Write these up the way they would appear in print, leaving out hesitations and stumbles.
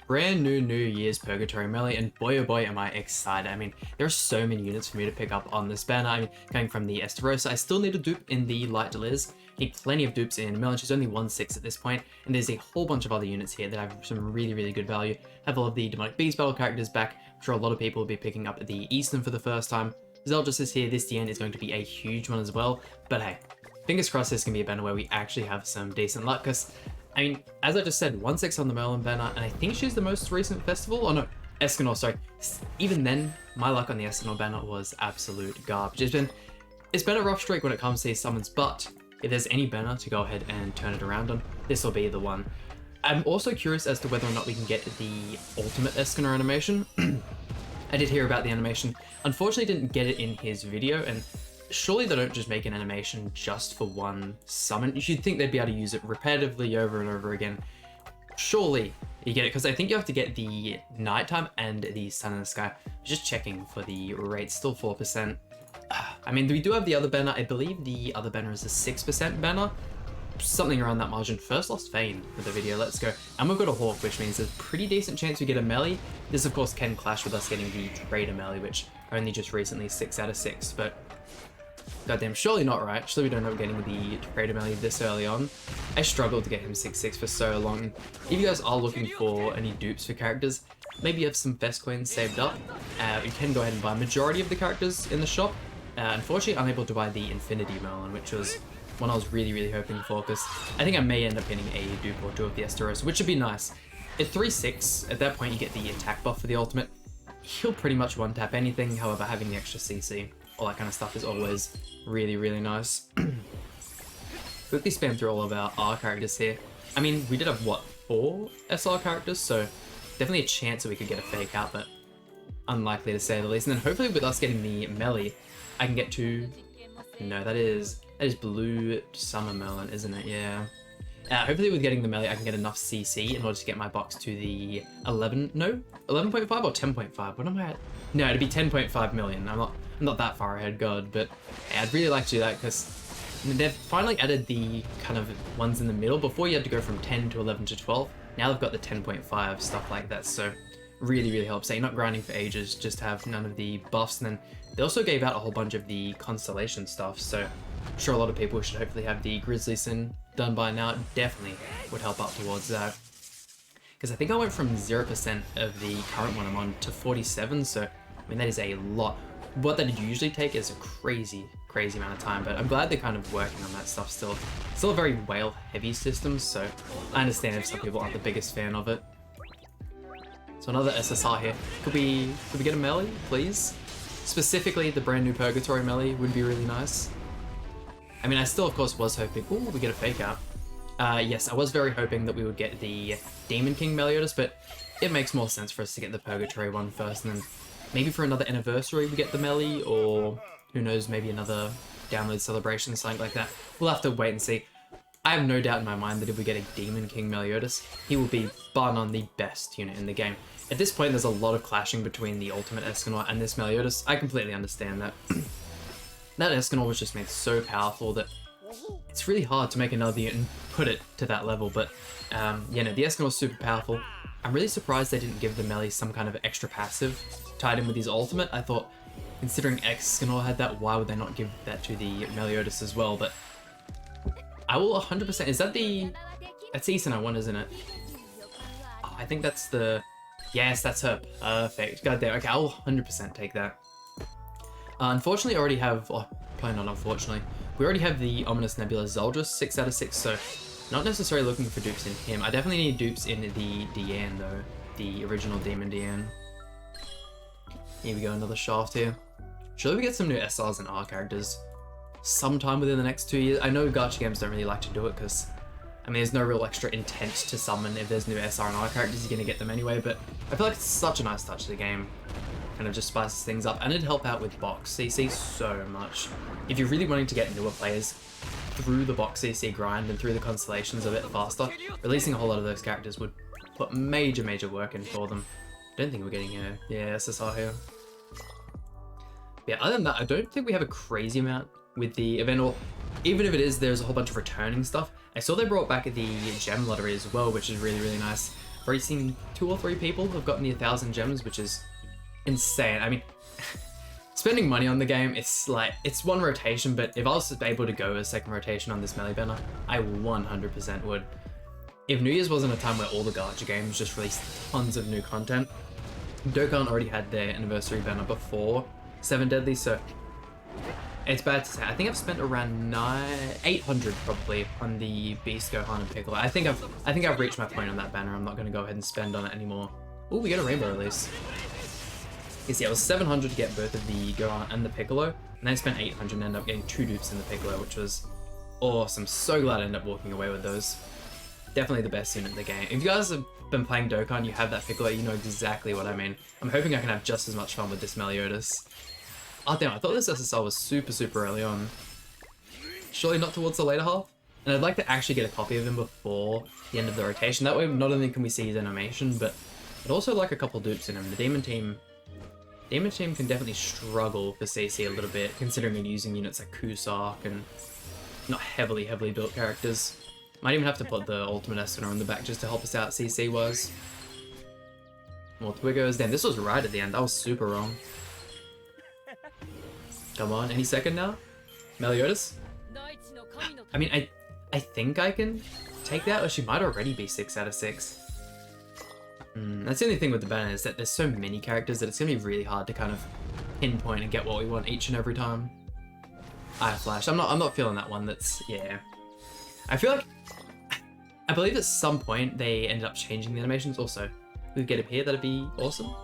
brand new Year's Purgatory melee, and boy oh boy am I excited. I mean, there are so many units for me to pick up on this banner. I mean, going from the Esterosa, I still need a dupe in the Light Deliz, need plenty of dupes in Melon. She's only 1/6 at this point, and there's a whole bunch of other units here that have some really good value. Have all of the Demonic Beast battle characters back. I'm sure a lot of people will be picking up the Eastern for the first time. Zeldris is here. This DN is going to be a huge one as well, but hey, fingers crossed this can be a banner where we actually have some decent luck, because I mean, as I just said, 1/6 on the Merlin banner, and I think she's the most recent festival. Oh no, Escanor, sorry. Even then, my luck on the Escanor banner was absolute garbage. It's been a rough streak when it comes to these summons, but if there's any banner to go ahead and turn it around on, this will be the one. I'm also curious as to whether or not we can get the ultimate Escanor animation. I did hear about the animation. Unfortunately, didn't get it in his video, and surely they don't just make an animation just for one summon. You'd think they'd be able to use it repetitively over and over again. Surely you get it, because I think you have to get the nighttime and the sun in the sky. Just checking for the rate, still 4%. I mean, we do have the other banner. I believe the other banner is a 6% banner. Something around that margin. First lost Fane for the video, let's go. And we've got a Hawk, which means there's a pretty decent chance we get a melee. This of course can clash with us getting the Trader melee, which only just recently 6 out of 6, but goddamn, surely not right. Surely we don't end up getting the Trader melee this early on. I struggled to get him 6/6 for so long. If you guys are looking for any dupes for characters, maybe you have some Fest coins saved up. You can go ahead and buy a majority of the characters in the shop. Unfortunately, unable to buy the Infinity Merlin, which was one I was really hoping for, because I think I may end up getting a dupe or two of the Esteros, which would be nice. At 3/6, at that point you get the attack buff for the ultimate. He'll pretty much one-tap anything, however having the extra CC, all that kind of stuff is always really nice. Quickly spam through all of our R characters here. I mean, we did have, what, 4 SR characters, so definitely a chance that we could get a fake out, but unlikely to say the least. And then hopefully with us getting the melee, I can get to... No, that is Blue Summer Merlin, isn't it? Yeah. Hopefully with getting the melee, I can get enough CC in order to get my box to the 11.5 or 10.5. What am I at? No, it'd be 10.5 million. I'm not that far ahead, God, but yeah, I'd really like to do that, because they've finally added the kind of ones in the middle. Before you had to go from 10 to 11 to 12. Now they've got the 10.5, stuff like that, so really helps. So you're not grinding for ages, just have none of the buffs. And then they also gave out a whole bunch of the constellation stuff, so I'm sure a lot of people should hopefully have the Grizzly Sin done by now. It definitely would help out towards that, because I think I went from 0% of the current one I'm on to 47, so I mean that is a lot. What that usually take is a crazy amount of time, but I'm glad they're kind of working on that stuff still. Still a very whale heavy system, so I understand if some people aren't the biggest fan of it. So another SSR here. Could we get a melee, please? Specifically, the brand new Purgatory melee would be really nice. I mean, I still, of course, was hoping... Ooh, we get a fake out. Yes, I was very hoping that we would get the Demon King Meliodas, but it makes more sense for us to get the Purgatory one first, and then maybe for another anniversary we get the melee, or who knows, maybe another download celebration, something like that. We'll have to wait and see. I have no doubt in my mind that if we get a Demon King Meliodas, he will be bar none the best unit in the game. At this point, there's a lot of clashing between the Ultimate Escanor and this Meliodas. I completely understand that. That Escanor was just made so powerful that it's really hard to make another unit and put it to that level, but yeah, no, the Escanor is super powerful. I'm really surprised they didn't give the melee some kind of extra passive tied in with his ultimate. I thought, considering Escanor had that, why would they not give that to the Meliodas as well? But I will 100%... Is that the... That's Eastern I want, isn't it? Oh, I think that's the... Yes, that's her. Perfect. God damn. Okay, I'll 100% take that. Unfortunately, I already have... Oh, probably not unfortunately. We already have the Ominous Nebula Zeldris, 6 out of 6, so not necessarily looking for dupes in him. I definitely need dupes in the Diane, though. The original Demon Diane. Here we go, another shaft here. Surely we get some new SRs and R characters sometime within the next 2 years. I know Gacha games don't really like to do it, because I mean, there's no real extra intent to summon. If there's new SR and R characters, you're going to get them anyway, but I feel like it's such a nice touch to the game. Kind of just spices things up, and it'd help out with box CC so much. If you're really wanting to get newer players through the box CC grind and through the constellations a bit faster, releasing a whole lot of those characters would put major work in for them. I don't think we're getting a SSR here. Yeah, other than that, I don't think we have a crazy amount with the event, or even if it is, there's a whole bunch of returning stuff. I saw they brought back the gem lottery as well, which is really nice. already seen 2 or 3 people who've gotten the 1,000 gems, which is insane. I mean, spending money on the game, it's like, it's one rotation, but if I was able to go a second rotation on this melee banner, I 100% would. If New Year's wasn't a time where all the Gacha games just released tons of new content, Dokkan already had their anniversary banner before 7 Deadly, so it's bad to say. I think I've spent around 800 probably on the Beast, Gohan, and Piccolo. I think I've reached my point on that banner. I'm not going to go ahead and spend on it anymore. Oh, we get a rainbow release. You see, it was 700 to get both of the Gohan and the Piccolo, and then I spent 800 and ended up getting 2 dupes in the Piccolo, which was awesome. So glad I ended up walking away with those. Definitely the best unit in the game. If you guys have been playing Dokkan, you have that Piccolo, you know exactly what I mean. I'm hoping I can have just as much fun with this Meliodas. Oh damn, I thought this SSR was super early on. Surely not towards the later half? And I'd like to actually get a copy of him before the end of the rotation. That way, not only can we see his animation, but I'd also like a couple dupes in him. The Demon Team can definitely struggle for CC a little bit, considering you're using units like Kusak and not heavily built characters. Might even have to put the Ultimate Escanor in the back just to help us out CC-wise. More Twiggos. Damn, this was right at the end. That was super wrong. Come on, any second now? Meliodas? I mean, I think I can take that, or she might already be 6 out of 6. That's the only thing with the banner, is that there's so many characters that it's going to be really hard to kind of pinpoint and get what we want each and every time. Eye Flash. I'm not feeling that one. That's, yeah. I feel like, I believe at some point they ended up changing the animations. Also, if we get up here, that'd be awesome.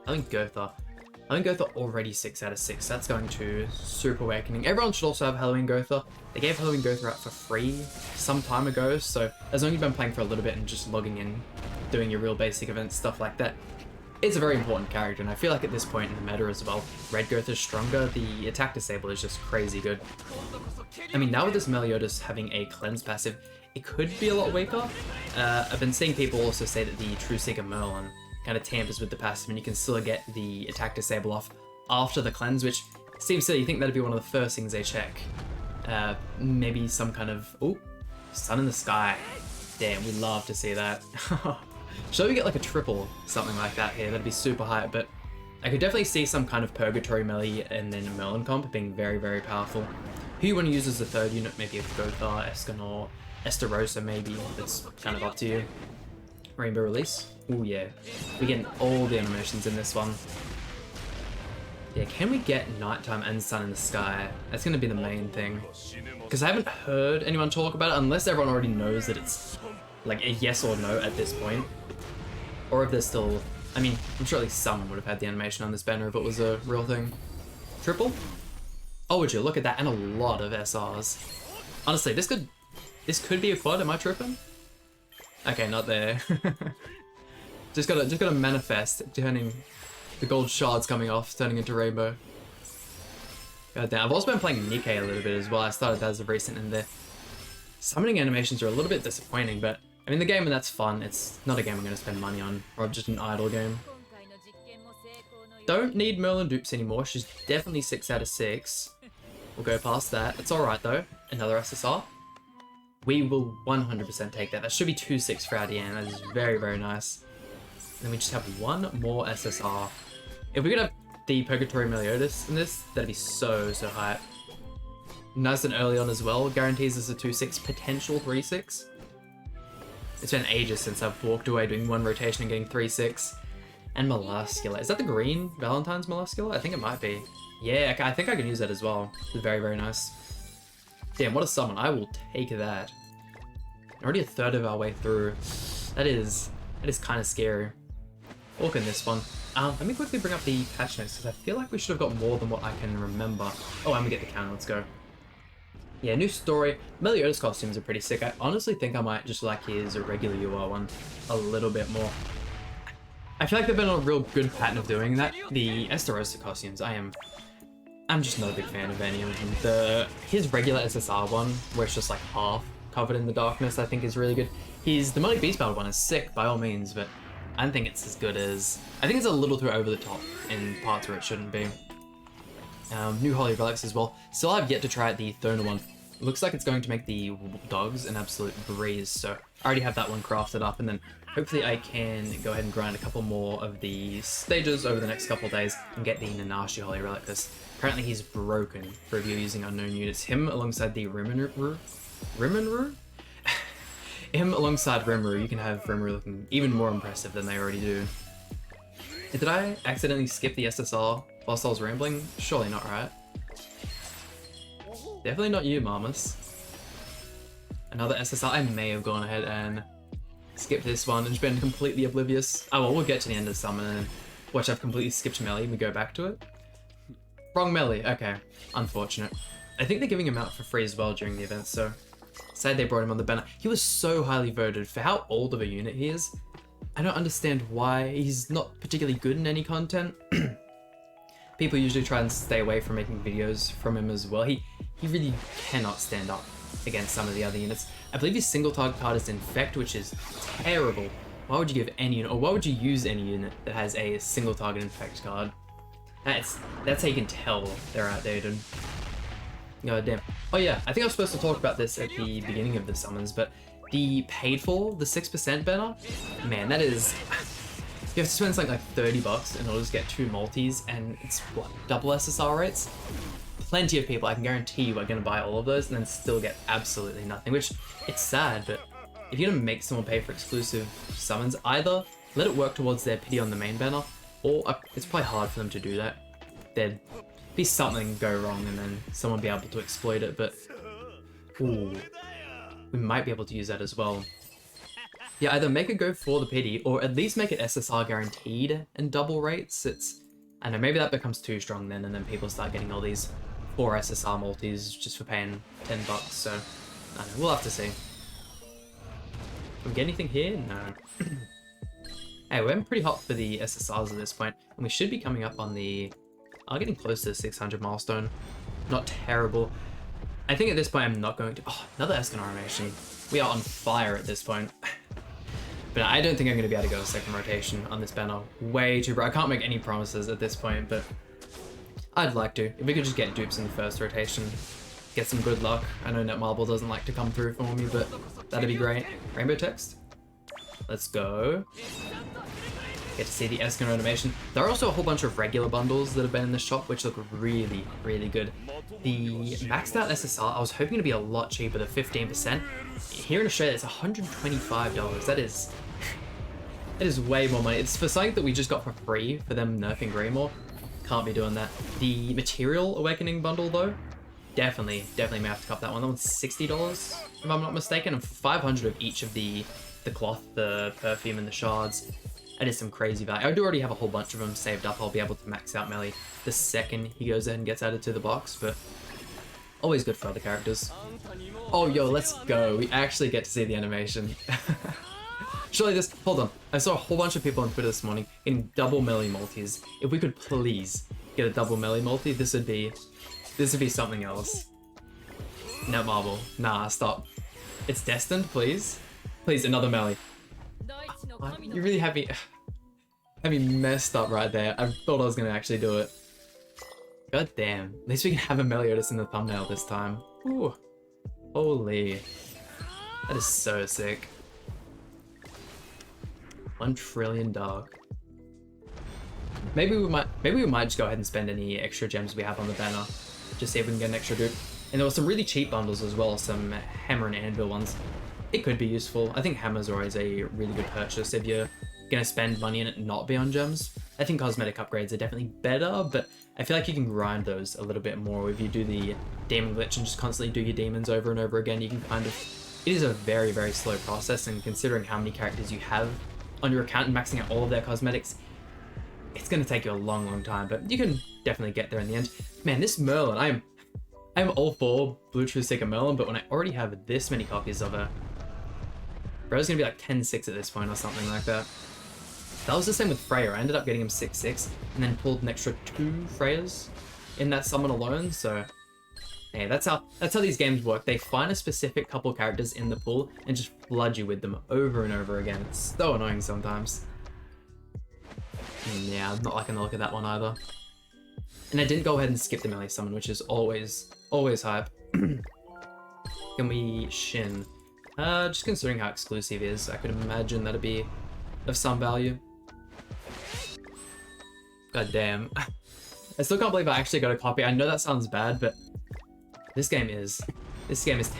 I think Gotha already 6 out of 6. That's going to Super Awakening. Everyone should also have Halloween Gotha. They gave Halloween Gotha out for free some time ago, so as long as you've been playing for a little bit and just logging in, doing your real basic events, stuff like that, it's a very important character, and I feel like at this point in the meta as well, Red Gotha is stronger. The attack disable is just crazy good. I mean, now with this Meliodas having a cleanse passive, it could be a lot weaker. I've been seeing people also say that the True Seeker Merlin kind of tampers with the passive and you can still get the attack disable off after the cleanse, which seems silly. You think that'd be one of the first things they check. Maybe some kind of, oh, sun in the sky. Damn, we'd love to see that. Should we get like a triple, something like that here? That'd be super hype, but I could definitely see some kind of Purgatory melee and then Merlin comp being very powerful. Who you want to use as the third unit? Maybe a Gotha, Escanor, Estarossa maybe. That's kind of up to you. Rainbow release. Oh yeah, we're getting all the animations in this one. Yeah, can we get nighttime and sun in the sky? That's going to be the main thing. Because I haven't heard anyone talk about it, unless everyone already knows that it's like a yes or no at this point. Or if there's still, I mean, I'm sure at least someone would have had the animation on this banner if it was a real thing. Triple? Oh, would you look at that, and a lot of SRs. Honestly, this could be a quad. Am I tripping? Okay, not there. just gotta manifest, turning the gold shards coming off, turning into rainbow. God damn. I've also been playing Nikkei a little bit as well. I started that as of recent, and the summoning animations are a little bit disappointing, but I mean the game, and that's fun. It's not a game I'm gonna spend money on, or just an idle game. Don't need Merlin dupes anymore. She's definitely 6 out of 6. We'll go past that. It's alright though. Another SSR. We will 100% take that. That should be 2-6 for our DN. That is very nice. And then we just have one more SSR. If we could have the Purgatory Meliodas in this, that'd be so hype. Nice and early on as well. Guarantees us a 2-6, potential 3-6. It's been ages since I've walked away doing one rotation and getting 3-6. And Molluscula. Is that the green Valentine's Molluscula? I think it might be. Yeah, I think I can use that as well. It's very nice. Damn, what a summon. I will take that. Already a third of our way through. That is kind of scary. Walk in this one. Let me quickly bring up the patch notes, because I feel like we should have got more than what I can remember. Oh, and we get the counter. Let's go. Yeah, new story. Meliodas costumes are pretty sick. I honestly think I might just like his regular UR one a little bit more. I feel like they've been on a real good pattern of doing that. The Estarossa costumes, I'm just not a big fan of any of them. His regular SSR one, where it's just like half covered in the darkness, I think is really good. His Demonic Beast Battle one is sick by all means, but I don't think it's as good as... I think it's a little too over the top in parts where it shouldn't be. New Holy Relics as well. Still have yet to try out the Thona one. looks like it's going to make the dogs an absolute breeze, so I already have that one crafted up, and then hopefully I can go ahead and grind a couple more of the stages over the next couple of days and get the Nanashi Holy Relic, because apparently he's broken for if you're using unknown units. Him alongside the Rimuru? Him alongside Rimuru, you can have Rimuru looking even more impressive than they already do. Did I accidentally skip the SSR whilst I was rambling? Surely not, right? Definitely not you, Marmus. Another SSR. I may have gone ahead and skipped this one and just been completely oblivious. Oh well, we'll get to the end of the summon and watch I've completely skipped melee and we go back to it. Wrong melee, okay. Unfortunate. I think they're giving him out for free as well during the event, so sad they brought him on the banner. He was so highly voted for how old of a unit he is. I don't understand why he's not particularly good in any content. People usually try and stay away from making videos from him as well. He really cannot stand up against some of the other units. I believe his single target card is Infect, which is terrible. Why would you give any unit, or why would you use any unit that has a single target Infect card? That's how you can tell they're outdated. God damn. Oh yeah, I think I was supposed to talk about this at the beginning of the summons, but the paid for, the 6% banner, man, that is... You have to spend something like 30 bucks in order to get 2 multis, and it's what, double SSR rates? Plenty of people, I can guarantee you, are going to buy all of those and then still get absolutely nothing, which, it's sad, but if you're going to make someone pay for exclusive summons, either let it work towards their pity on the main banner, or it's probably hard for them to do that. There'd be something go wrong and then someone be able to exploit it, but ooh, we might be able to use that as well. Yeah, either make it go for the pity, or at least make it SSR guaranteed and double rates. I know, maybe that becomes too strong then, and then people start getting all these 4 SSR multis just for paying 10 bucks, so I don't know, we'll have to see. Can we get anything here? No. Hey, we're pretty hot for the SSRs at this point, and we should be coming up on the... getting close to the 600 milestone. Not terrible. I think at this point I'm not going to... Oh, another Escanor animation. We are on fire at this point. But I don't think I'm going to be able to go to second rotation on this banner. Way too bright. I can't make any promises at this point, but I'd like to. If we could just get dupes in the first rotation, get some good luck. I know Netmarble doesn't like to come through for me, but that'd be great. Rainbow text. Let's go. Get to see the Escanor animation. There are also a whole bunch of regular bundles that have been in the shop, which look really, really good. The maxed out SSR, I was hoping to be a lot cheaper, the 15%. Here in Australia, it's $125. That is way more money. It's for something that we just got for free for them nerfing Greymore. Can't be doing that. The Material Awakening bundle, though, definitely may have to cop that one. That one's $60, if I'm not mistaken, and for 500 of each of the cloth, the perfume, and the shards. That is some crazy value. I do already have a whole bunch of them saved up. I'll be able to max out melee the second he goes in and gets added to the box, but always good for other characters. Oh, yo, let's go. We actually get to see the animation. Surely this... Hold on. I saw a whole bunch of people on Twitter this morning in double melee multis. If we could please get a double melee multi, this would be something else. Netmarble. Nah, stop. It's destined, please. Please, another melee. You really had me messed up right there. I thought I was going to actually do it. God damn. At least we can have a Meliodas in the thumbnail this time. Ooh. Holy. That is so sick. 1 trillion dark. Maybe we might just go ahead and spend any extra gems we have on the banner. Just see if we can get an extra dupe. And there were some really cheap bundles as well, some hammer and anvil ones. It could be useful. I think hammers are always a really good purchase if you're gonna spend money and it not be on gems. I think cosmetic upgrades are definitely better, but I feel like you can grind those a little bit more. If you do the demon glitch and just constantly do your demons over and over again, you can kind of... It is a very, very slow process, and considering how many characters you have on your account and maxing out all of their cosmetics, it's gonna take you a long, long time, but you can definitely get there in the end. Man, this Merlin, I'm all for Blue True Seeker Merlin, but when I already have this many copies of her, bro's gonna be like 10-6 at this point or something like that. That was the same with Freya. I ended up getting him 6-6 and then pulled an extra 2 Freyas in that summon alone, so yeah, that's how these games work. They find a specific couple characters in the pool and just flood you with them over and over again. It's so annoying sometimes. And yeah, I'm not liking the look of that one either. And I didn't go ahead and skip the melee summon, which is always hype. Can we Shin? Just considering how exclusive he is, I could imagine that'd be of some value. God damn. I still can't believe I actually got a copy. I know that sounds bad, but this game is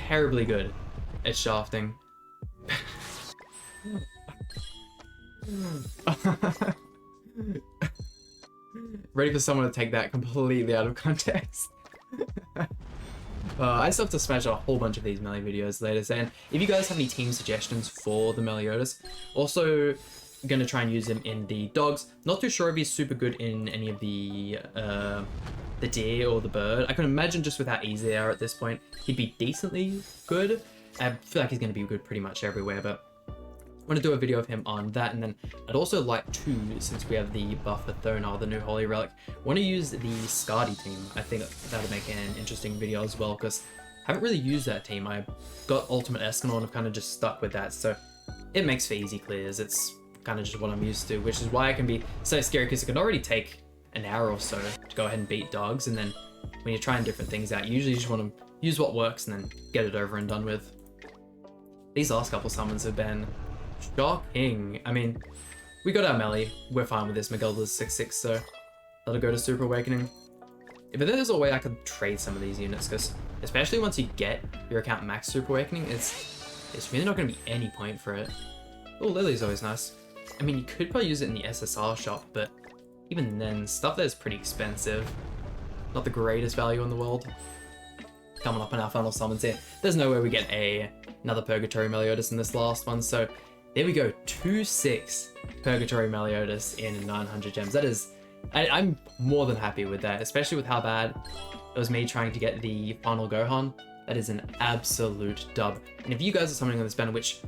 terribly good at shafting. Ready for someone to take that completely out of context. I still have to smash a whole bunch of these melee videos later, and if you guys have any team suggestions for the Meliodas, also gonna try and use him in the dogs. Not too sure if he's super good in any of the deer or the bird. I can imagine just with how easy they are at this point, he'd be decently good. I feel like he's gonna be good pretty much everywhere, but I want to do a video of him on that, and then I'd also like to, since we have the buff for Thonar, the new Holy Relic, want to use the Skadi team. I think that would make an interesting video as well, because I haven't really used that team. I got Ultimate Escanor and I've kind of just stuck with that, so it makes for easy clears. It's kind of just what I'm used to, which is why I can be so scary, because it can already take an hour or so to go ahead and beat dogs, and then when you're trying different things out, you usually just want to use what works and then get it over and done with. These last couple summons have been shocking. I mean, we got our melee. We're fine with this. Megalda's 6/6, so that'll go to Super Awakening. But then there's a way I could trade some of these units, because especially once you get your account max Super Awakening, it's really not going to be any point for it. Oh, Lily's always nice. I mean, you could probably use it in the SSR shop, but even then, stuff there is pretty expensive. Not the greatest value in the world. Coming up in our final summons here. There's no way we get another Purgatory Meliodas in this last one, so there we go, 2/6 Purgatory Meliodas in 900 gems. That is, I'm more than happy with that, especially with how bad it was me trying to get the final Gohan. That is an absolute dub. And if you guys are summoning on this banner, which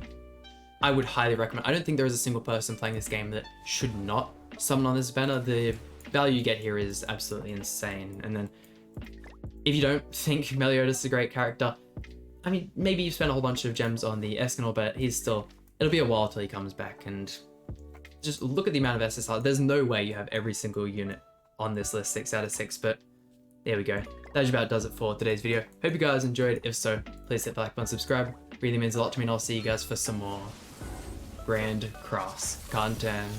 I would highly recommend, I don't think there is a single person playing this game that should not summon on this banner. The value you get here is absolutely insane. And then if you don't think Meliodas is a great character, I mean, maybe you spend a whole bunch of gems on the Escanor, but he's still, it'll be a while till he comes back, and just look at the amount of SSR. There's no way you have every single unit on this list 6 out of 6, but there we go. That just about does it for today's video. Hope you guys enjoyed. If so, please hit the like button, subscribe. Really means a lot to me, and I'll see you guys for some more Grand Cross content.